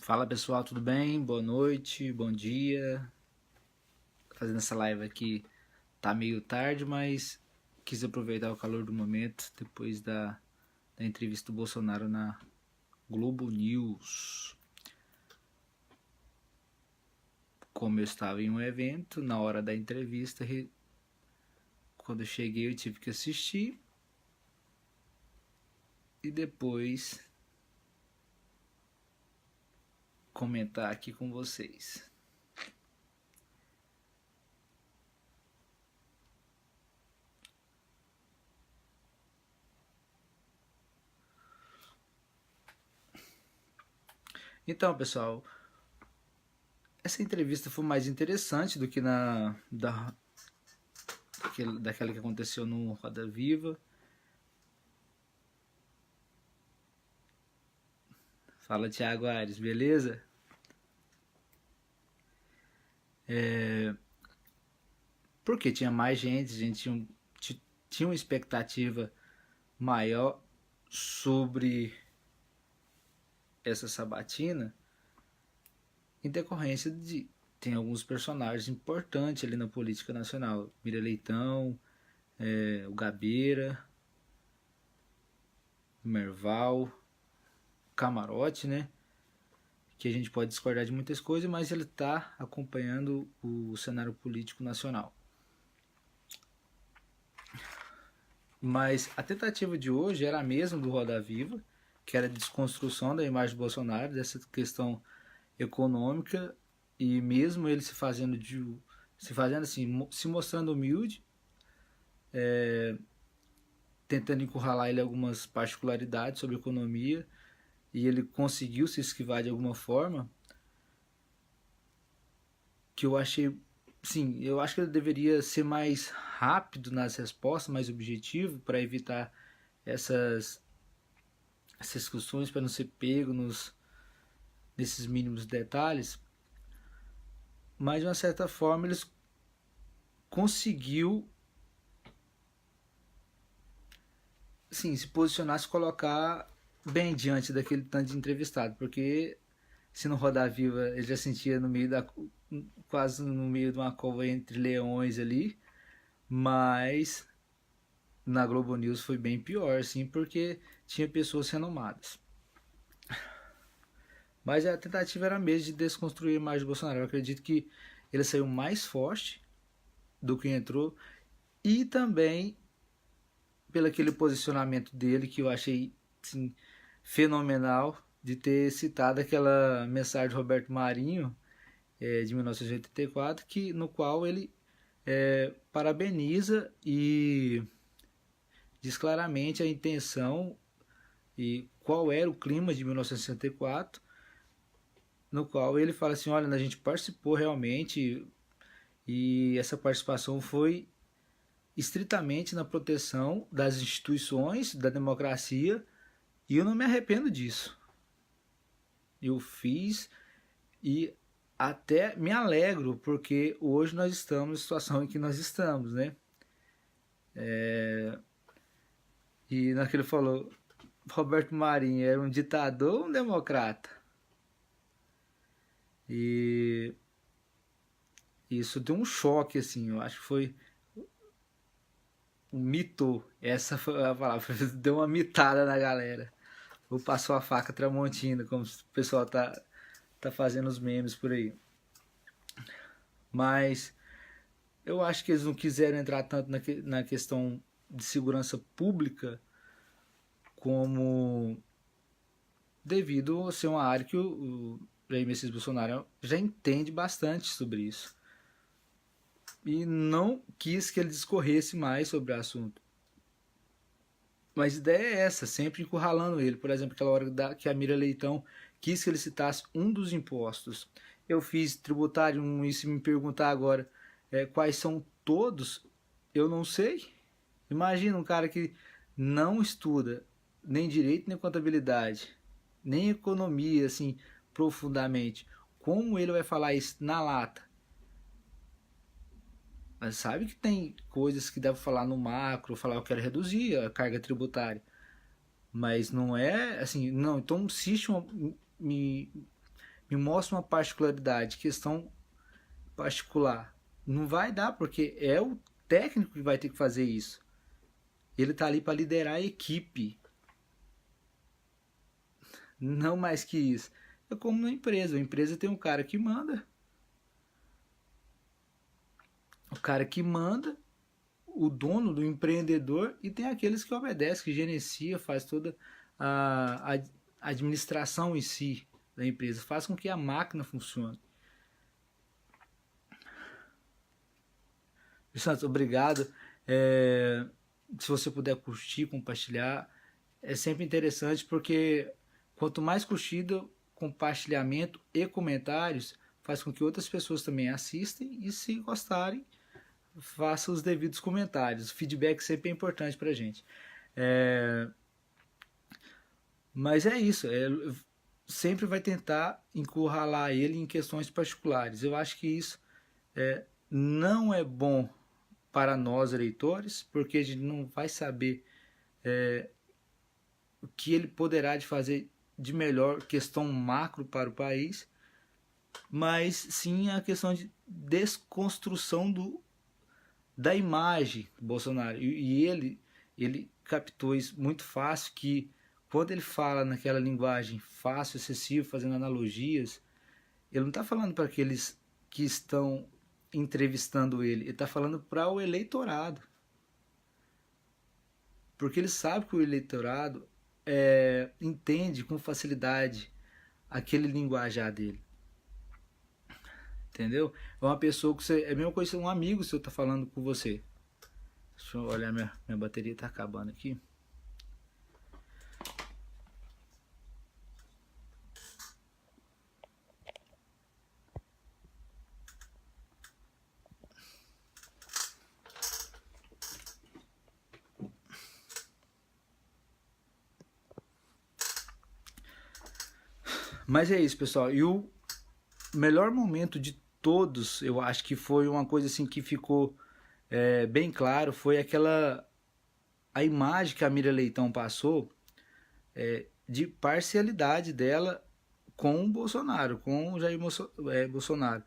Fala pessoal, tudo bem? Boa noite, bom dia. Fazendo essa live aqui tá meio tarde, mas quis aproveitar o calor do momento depois da entrevista do Bolsonaro na Globo News. Como eu estava em um evento, na hora da entrevista, quando eu cheguei eu tive que assistir e depois comentar aqui com vocês. Então, pessoal, essa entrevista foi mais interessante do que daquela que aconteceu no Roda Viva. Fala, Thiago Aires, beleza? Porque tinha mais gente, a gente tinha uma expectativa maior sobre essa sabatina, em decorrência de tem alguns personagens importantes ali na política nacional. Mira Leitão, o Gabeira, o Merval, Camarote, né? Que a gente pode discordar de muitas coisas, mas ele está acompanhando o cenário político nacional. Mas a tentativa de hoje era a mesma do Roda Viva, que era a desconstrução da imagem do Bolsonaro, dessa questão econômica, e mesmo ele se fazendo assim, se mostrando humilde, tentando encurralar ele algumas particularidades sobre economia, e ele conseguiu se esquivar de alguma forma, que eu achei, sim, eu acho que ele deveria ser mais rápido nas respostas, mais objetivo, para evitar essas questões, para não ser pego nesses mínimos detalhes. Mas de uma certa forma eles conseguiu, sim, se posicionar, se colocar bem diante daquele tanto de entrevistado, porque se no Roda Viva ele já sentia quase no meio de uma cova entre leões ali, mas na Globo News foi bem pior, assim, porque tinha pessoas renomadas. Mas a tentativa era mesmo de desconstruir a imagem do Bolsonaro. Eu acredito que ele saiu mais forte do que entrou, e também pelo aquele posicionamento dele que eu achei, assim, fenomenal, de ter citado aquela mensagem de Roberto Marinho, de 1984, no qual ele parabeniza e diz claramente a intenção e qual era o clima de 1964, no qual ele fala assim, olha, a gente participou realmente, e essa participação foi estritamente na proteção das instituições, da democracia, e eu não me arrependo disso. Eu fiz e até me alegro, porque hoje nós estamos na situação em que nós estamos, né? E naquele falou, Roberto Marinho era um ditador ou um democrata? E isso deu um choque, assim, eu acho que foi um mito, essa foi a palavra, deu uma mitada na galera. Ou passou a faca Tramontina, como o pessoal tá fazendo os memes por aí. Mas eu acho que eles não quiseram entrar tanto na questão de segurança pública, como devido a ser uma área que o Jair Messias Bolsonaro já entende bastante sobre isso. E não quis que ele discorresse mais sobre o assunto. Mas a ideia é essa, sempre encurralando ele. Por exemplo, aquela hora que a Mira Leitão quis que ele citasse um dos impostos. Eu fiz tributário, e se me perguntar agora quais são todos, eu não sei. Imagina um cara que não estuda nem direito, nem contabilidade, nem economia, assim, profundamente. Como ele vai falar isso na lata? Mas sabe que tem coisas que deve falar no macro, falar eu quero reduzir a carga tributária. Mas não é assim, não, então me me mostra uma particularidade, questão particular. Não vai dar, porque é o técnico que vai ter que fazer isso. Ele está ali para liderar a equipe. Não mais que isso. É como na empresa. A empresa tem um cara que manda. O cara que manda, o dono do empreendedor, e tem aqueles que obedecem, que gerencia, faz toda a administração em si da empresa, faz com que a máquina funcione. Santos, obrigado. Se você puder curtir, compartilhar, é sempre interessante, porque quanto mais curtida, compartilhamento e comentários, faz com que outras pessoas também assistem, e se gostarem, faça os devidos comentários. O feedback sempre é importante pra gente. Mas é isso. Sempre vai tentar encurralar ele em questões particulares. Eu acho que isso não é bom para nós, eleitores, porque a gente não vai saber o que ele poderá de fazer de melhor, questão macro para o país, mas sim a questão de desconstrução da imagem do Bolsonaro. E ele captou isso muito fácil, que quando ele fala naquela linguagem fácil, excessiva, fazendo analogias, ele não está falando para aqueles que estão entrevistando ele está falando para o eleitorado. Porque ele sabe que o eleitorado entende com facilidade aquele linguajar dele. Entendeu? É uma pessoa que você... É a mesma coisa que um amigo seu tá falando com você. Deixa eu olhar, minha bateria tá acabando aqui. Mas é isso, pessoal. E o melhor momento de todos, eu acho que foi uma coisa assim que ficou bem claro, foi a imagem que a Miriam Leitão passou de parcialidade dela com o Bolsonaro, com o Jair Bolsonaro.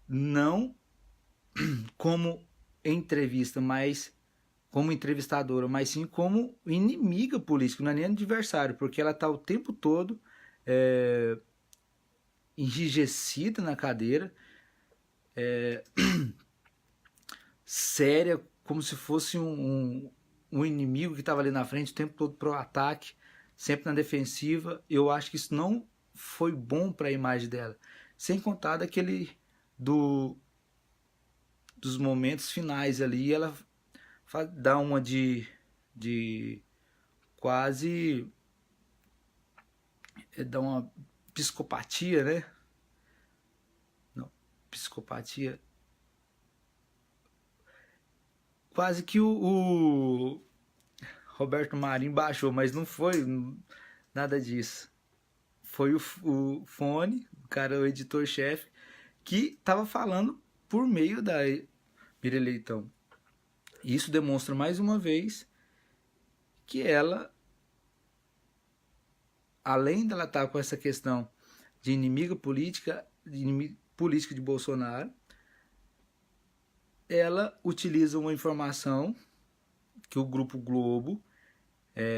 Não como entrevista, mas como entrevistadora, mas sim como inimiga política, não é nem adversário, porque ela está o tempo todo enrijecida na cadeira, séria, como se fosse um inimigo que estava ali na frente o tempo todo pro ataque, sempre na defensiva. Eu acho que isso não foi bom para a imagem dela, sem contar dos momentos finais ali, ela dá uma de quase dá uma psicopatia, né? Não, psicopatia. Quase que o Roberto Marinho baixou, mas não foi nada disso. Foi o Fone, o cara, o editor-chefe, que estava falando por meio da Miriam Leitão. E isso demonstra mais uma vez que ela, além dela estar com essa questão de inimiga política, política de Bolsonaro, ela utiliza uma informação que o Grupo Globo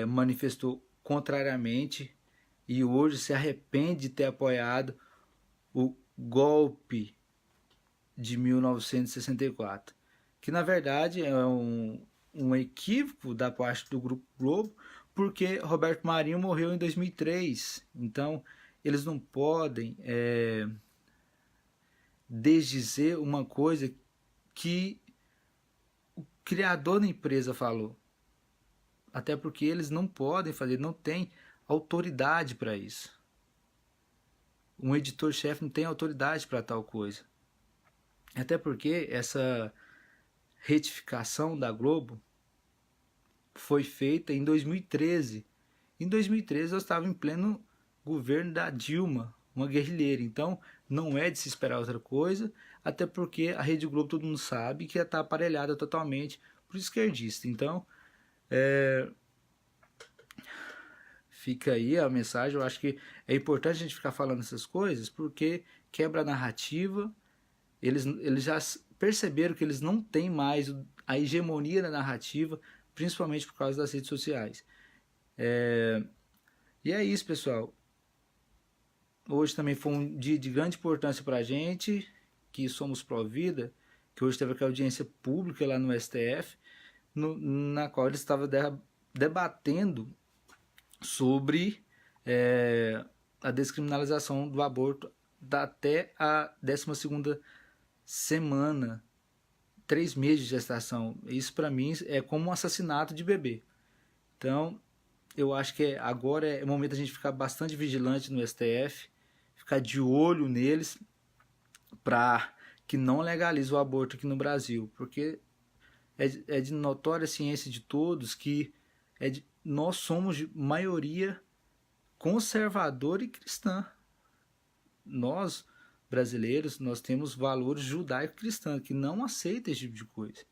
manifestou contrariamente e hoje se arrepende de ter apoiado o golpe de 1964, que na verdade é um equívoco da parte do Grupo Globo, porque Roberto Marinho morreu em 2003, então eles não podem desdizer uma coisa que o criador da empresa falou. Até porque eles não podem fazer, não tem autoridade para isso. Um editor-chefe não tem autoridade para tal coisa. Até porque essa retificação da Globo foi feita em 2013. Em 2013 eu estava em pleno governo da Dilma, uma guerrilheira. Então não é de se esperar outra coisa, até porque a Rede Globo todo mundo sabe que está aparelhada totalmente por esquerdista. Então fica aí a mensagem. Eu acho que é importante a gente ficar falando essas coisas, porque quebra a narrativa. Eles já perceberam que eles não têm mais a hegemonia da narrativa, principalmente por causa das redes sociais. E é isso, pessoal. Hoje também foi um dia de grande importância para a gente, que somos pró-vida, que hoje teve aquela audiência pública lá no STF, na qual eles estavam debatendo sobre a descriminalização do aborto até a 12ª semana, 3 meses de gestação. Isso para mim é como um assassinato de bebê. Então, eu acho que agora é o momento da gente ficar bastante vigilante no STF, ficar de olho neles, para que não legalize o aborto aqui no Brasil, porque é de notória ciência de todos que nós somos de maioria conservadora e cristã. Nós, brasileiros, nós temos valores judaico-cristãos que não aceitam esse tipo de coisa.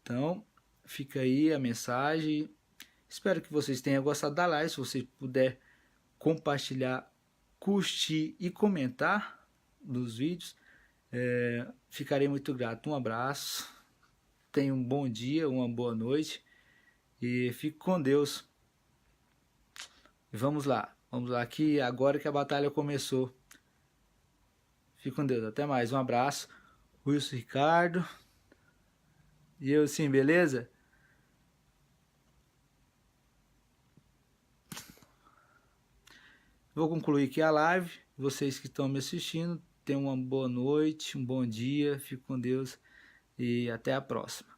Então, fica aí a mensagem. Espero que vocês tenham gostado da live. Se você puder compartilhar, curtir e comentar nos vídeos, ficarei muito grato. Um abraço, tenha um bom dia, uma boa noite e fique com Deus. Vamos lá que agora que a batalha começou. Fique com Deus, até mais, um abraço. Wilson Ricardo. E eu sim, beleza? Vou concluir aqui a live. Vocês que estão me assistindo, tenham uma boa noite, um bom dia, fique com Deus e até a próxima.